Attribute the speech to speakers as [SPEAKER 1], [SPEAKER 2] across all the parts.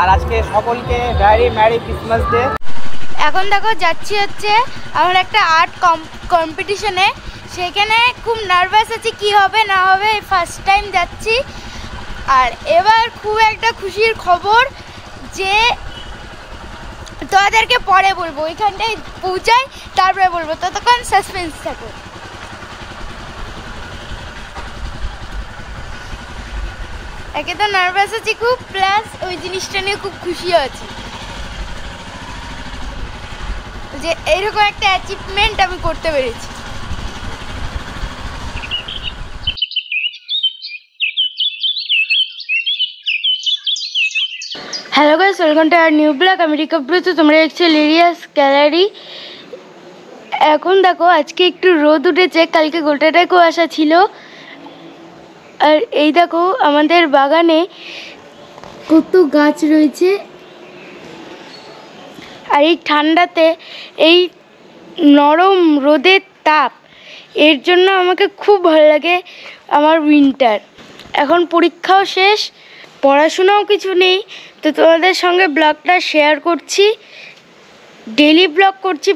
[SPEAKER 1] আর আজকে সকলকে very merry Christmas day.
[SPEAKER 2] এখন দেখো যাচ্ছি হচ্ছে আমার একটা আর্ট কম্পিটিশনে, সেখানে খুব নার্ভাস আছি কি হবে না হবে, ফার্স্ট টাইম যাচ্ছি। আর এবার খুব একটা খুশির খবর যে তোমাদেরকে পরে বলবো, ওইখানটায় পৌঁছাই তারপরে বলবো, ততক্ষণ সাসপেন্স থাকো। একে তো নার্ভাস আছি খুব, প্লাস ওই জিনিসটা নিয়ে খুব খুশিও আছি যে এইরকম একটা অ্যাচিভমেন্ট আমি করতে পেরেছি। Hello guys, welcome to our new blog. আমি রিকব্রত, তোমরা দেখছো লিরিয়াস গ্যালারি। এখন দেখো আজকে একটু রোদ উঠেছে, কালকে গোটাটাই কুয়াশা ছিল। আর এই দেখো আমাদের বাগানে কত গাছ রয়েছে, আর এই ঠান্ডাতে এই নরম রোদের তাপ, এর জন্য আমাকে খুব ভালো লাগে আমার উইন্টার। এখন পরীক্ষাও শেষ, পড়াশোনাও কিছু নেই, তো তোমাদের সঙ্গে ব্লগটা শেয়ার করছি, ডেইলি ব্লগ করছি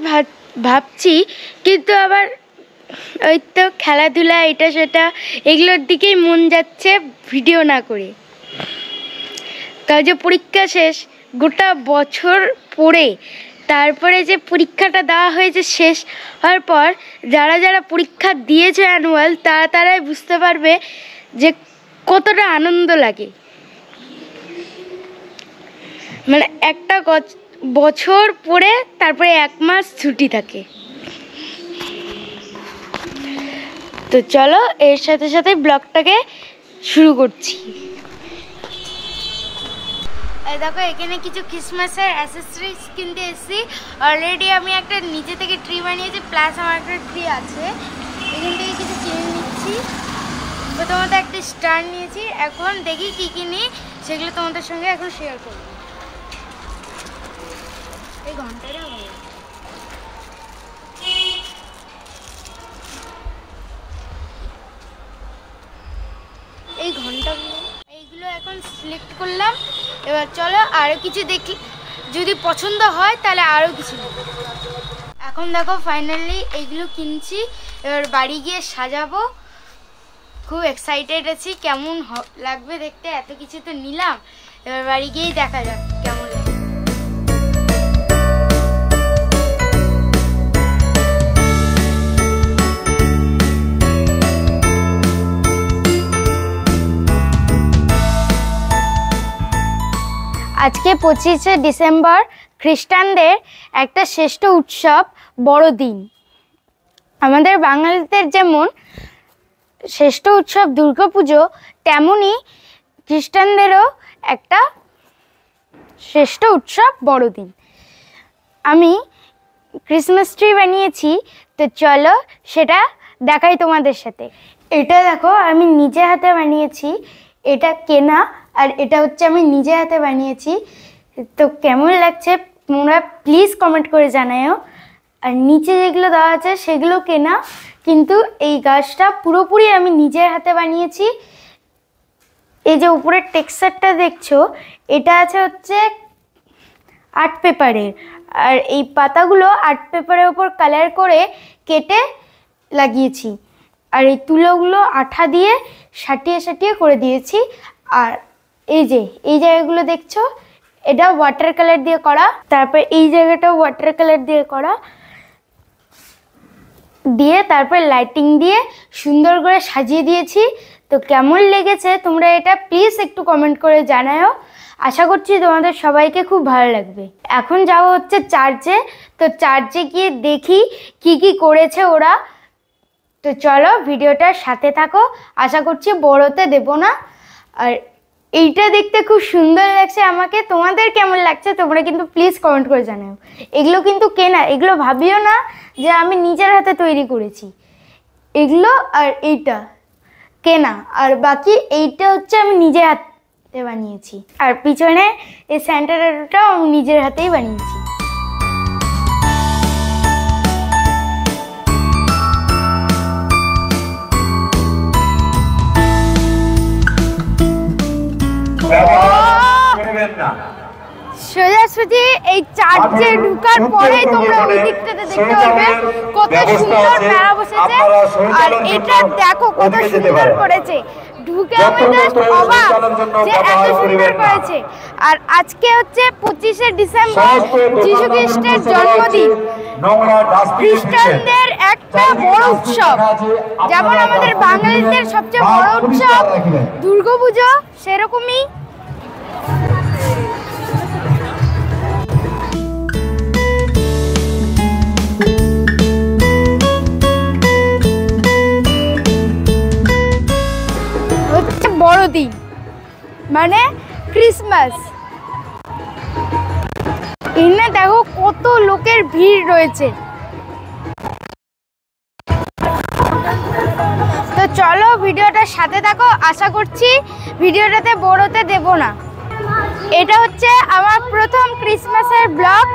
[SPEAKER 2] ভাবছি, কিন্তু আবার ওই তো খেলাধুলা এটা সেটা এগুলোর দিকেই মন যাচ্ছে ভিডিও না করে। কারণ যে পরীক্ষা শেষ, গোটা বছর পড়ে তারপরে যে পরীক্ষাটা দেওয়া হয়েছে, শেষ হওয়ার পর যারা যারা পরীক্ষা দিয়েছে অ্যানুয়াল, তারাই বুঝতে পারবে যে কতটা আনন্দ লাগে। মানে একটা বছর পড়ে তারপরে 1 মাস ছুটি থাকে। তো চলো এর সাথে সাথে ব্লগটাকে শুরু করছি। দেখো এখানে কিছু ক্রিসমাসের অ্যাসেসরিজ কিনতে এসেছি। অলরেডি আমি একটা নিচে থেকে ট্রি বানিয়েছি, প্লাস আমার একটা ট্রি আছে, এখান থেকে কিছু কিনে নিচ্ছি। প্রথমত একটা স্টার নিয়েছি, এখন দেখি কী কিনি, সেগুলো তোমাদের সঙ্গে এখন শেয়ার করব। এই ঘন্টাটা ভালো, এই ঘন্টাগুলো এইগুলো এখন সিলেক্ট করলাম। এবার চলো আরও কিছু দেখি, যদি পছন্দ হয় তাহলে আরও কিছু নেব। এখন দেখো ফাইনালি এইগুলো কিনছি, এবার বাড়ি গিয়ে সাজাবো। খুব এক্সাইটেড আছি, কেমন লাগবে দেখতে। এত কিছু তো নিলাম, এবার বাড়ি গিয়েই দেখা যাক কেমন লাগে। আজকে 25শে ডিসেম্বর, খ্রিস্টানদের একটা শ্রেষ্ঠ উৎসব বড়দিন। আমাদের বাঙালিদের যেমন শ্রেষ্ঠ উৎসব দুর্গাপুজো, তেমনই খ্রিস্টানদেরও একটা শ্রেষ্ঠ উৎসব বড়দিন। আমি ক্রিসমাস ট্রি বানিয়েছি, তো চলো সেটা দেখাই তোমাদের সাথে। এটা দেখো আমি নিজে হাতে বানিয়েছি, এটা কেনা আর এটা হচ্ছে আমি নিজে হাতে বানিয়েছি। তো কেমন লাগছে তোমরা প্লিজ কমেন্ট করে জানাও। আর নিচে যেগুলো দেওয়া আছে সেগুলো কেনা, কিন্তু এই গাছটা পুরোপুরি আমি নিজের হাতে বানিয়েছি। এই যে উপরের টেক্সচারটা দেখছো, এটা আছে হচ্ছে আর্ট পেপারের, আর এই পাতাগুলো আর্ট পেপারের ওপর কালার করে কেটে লাগিয়েছি। আর এই তুলোগুলো আঠা দিয়ে সাটিয়ে সাটিয়ে করে দিয়েছি। আর এই যে এই জায়গাগুলো দেখছো, এটা ওয়াটার কালার দিয়ে করা, তারপর এই জায়গাটাও ওয়াটার কালার দিয়ে করা, দিয়ে তারপর লাইটিং দিয়ে সুন্দর করে সাজিয়ে দিয়েছি। তো কেমন লেগেছে তোমরা এটা প্লিজ একটু কমেন্ট করে জানাও। আশা করছি তোমাদের সবাইকে খুব ভালো লাগবে। এখন যাওয়া হচ্ছে চার্চে, তো চার্চে গিয়ে দেখি কি কি করেছে ওরা। তো চলো ভিডিওটার সাথে থাকো, আশা করছি বড়তে দেব না। আর এইটা দেখতে খুব সুন্দর লাগছে আমাকে, তোমাদের কেমন লাগছে তোমরা কিন্তু প্লিজ কমেন্ট করে জানাও। এগুলো কিন্তু কেনা, এগুলো ভাবিও না যে আমি নিজের হাতে তৈরি করেছি, এগুলো আর এইটা কেনা, আর বাকি এইটা হচ্ছে আমি নিজের হাতে বানিয়েছি। আর পিছনে এই স্যান্টাটাও আমি নিজের হাতেই বানিয়েছি। করবেন না। সোজাসুজি এই চার্চে ঢুকার পরে তোমরা ওই দিকটাতে দেখতে পাবে কত সুন্দর মেলা বসেছে। আর এটা দেখো কত সুন্দর করেছে, ঢুকে আমি জাস্ট অবাক যে এত সুন্দর করেছে। আর আজকে হচ্ছে 25শে ডিসেম্বর, যিশু খ্রিস্টের জন্মদিন। খ্রিস্টানদের একটা বড় উৎসব, যেমন আমাদের বাঙালিদের সবচেয়ে বড় উৎসব দুর্গাপুজো, সেরকমই বড়দিন মানে ক্রিসমাস। এখানে দেখো কত লোকের ভিড় রয়েছে। তো চলো ভিডিওটার সাথে থাকো, আশা করছি ভিডিওটাতে বড় হতে দেব না। এটা হচ্ছে আমার প্রথম ক্রিসমাসের ব্লগ,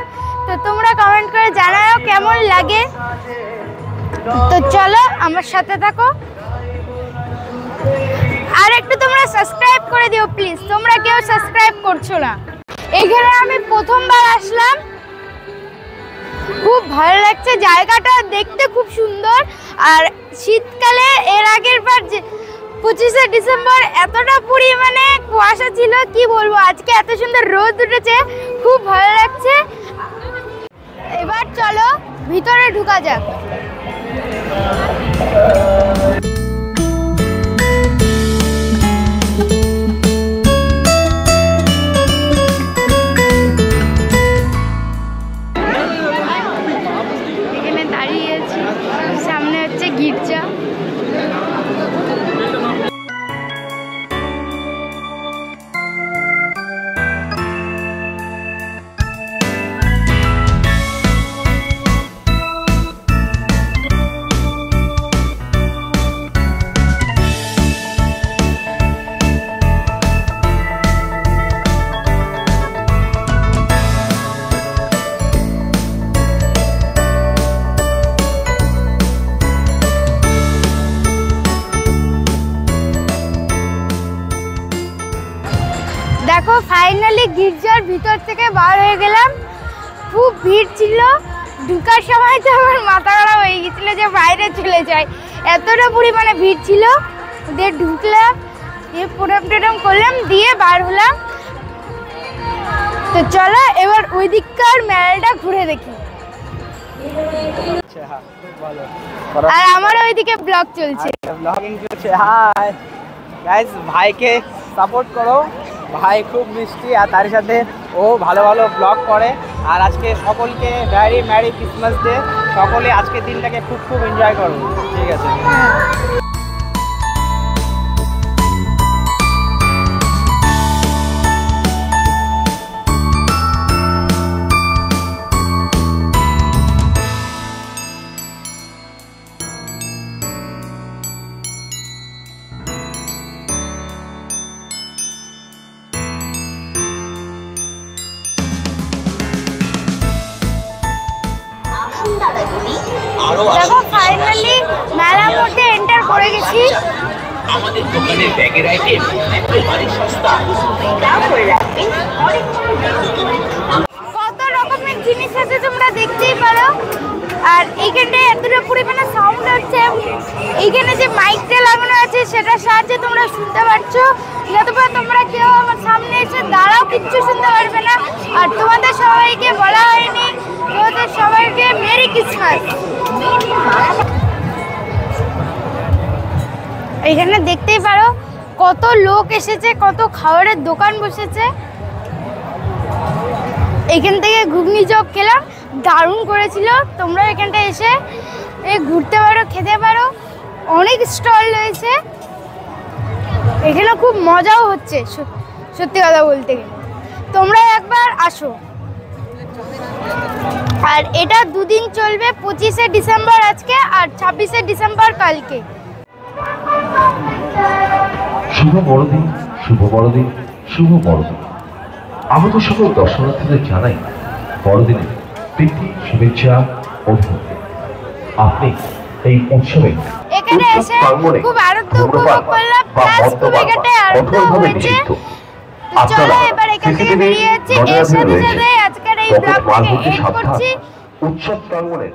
[SPEAKER 2] তো তোমরা কমেন্ট করে জানাও কেমন লাগে। তো চলো আমার সাথে থাকো, আর একটু তোমরা সাবস্ক্রাইব করে দিও প্লিজ, তোমরা কেউ সাবস্ক্রাইব করছো না। এখানে আমি প্রথমবার আসলাম, খুব ভালো লাগছে, জায়গাটা দেখতে খুব সুন্দর। আর শীতকালে এর আগের বার 25শে ডিসেম্বর এতটা পরিমাণে কুয়াশা ছিল কি বলবো, আজকে এত সুন্দর রোদ উঠেছে, খুব ভালো লাগছে। এবার চলো ভিতরে ঢুকা যাক। সামনে হচ্ছে গির্জা। দেখো ফাইনালি গির্জার ভিতর থেকে বার হয়ে গেলাম। খুব ভিড় ছিল, ঢুকার সময় তো আমার মাথা খারাপ হয়ে গেছিল যে বাইরে চলে যায়, এতটা পরিমাণে ভিড় ছিল। দিয়ে ঢুকলাম, দিয়ে প্রণাম টনাম করলাম, দিয়ে বার হলাম। তো চলো এবার ওই দিককার মেলাটা ঘুরে দেখি। আর আমার ওইদিকে ব্লগ চলছে,
[SPEAKER 1] ব্লগিং চলছে। হাই গাইস, ভাইকে সাপোর্ট করো, ভাই খুব মিষ্টি আর তার সাথে ও ভালো ভালো ব্লগ করে। আর আজকে সকলকে ভেরি ম্যারি ক্রিসমাস ডে, সকলে আজকের দিনটাকে খুব খুব এনজয় করো, ঠিক আছে?
[SPEAKER 2] দেখো ফাইনালি মেলার মধ্যে এন্টার করে গেছি।
[SPEAKER 3] আমাদের দোকানের ব্যাগের আইটেম একেবারে সস্তা।
[SPEAKER 2] কত রকমের জিনিস আছে তোমরা দেখতেই পারো। আর এইখানটায় এতটা পরিমাণে সাউন্ড হচ্ছে, এইখানে যে মাইকটা লাগানো আছে সেটার সাহায্যে তোমরা শুনতে পারছো, নতুবা তোমরা কেউ আমার সামনে এসে দাঁড়াও কিচ্ছু শুনতে পারবে না। আর তোমাদের সবাইকে বলা হয়নি, তোমাদের সবাইকে মেরি ক্রিসমাস। এখানে দেখতেই পারো কত লোক এসেছে, কত খাবারের দোকান বসেছে। এখান থেকে ঘুগনি চপ খেলাম, দারুণ করেছিল। তোমরা এখানটা এসে ঘুরতে পারো, খেতে পারো, অনেক স্টল রয়েছে। এখানে খুব মজাও হচ্ছে, সত্যি কথা বলতে গেলে তোমরা একবার আসো। আর এটা দুদিন চলবে, 25শে ডিসেম্বর আজকে আর 26শে ডিসেম্বর কালকে।
[SPEAKER 4] শুভ বড়দিন, শুভ বড়দিন, শুভ বড়দিন। আমাদের সকল দর্শনার্থীদের জানাই বড়দিনের প্রীতি, শুভেচ্ছা, অভিনন্দন। আপনি এই উৎসবে
[SPEAKER 2] এখানে এসে খুব আনন্দ উপভোগ করলাম, প্লাস খুব এখানে আনন্দ হয়েছে। চলো এবার এখান থেকে বেরিয়ে যাচ্ছি। এর সাথে সাথে আজকের এই ব্লগটাকে এন্ড করছি।
[SPEAKER 4] উৎসব প্রাঙ্গণের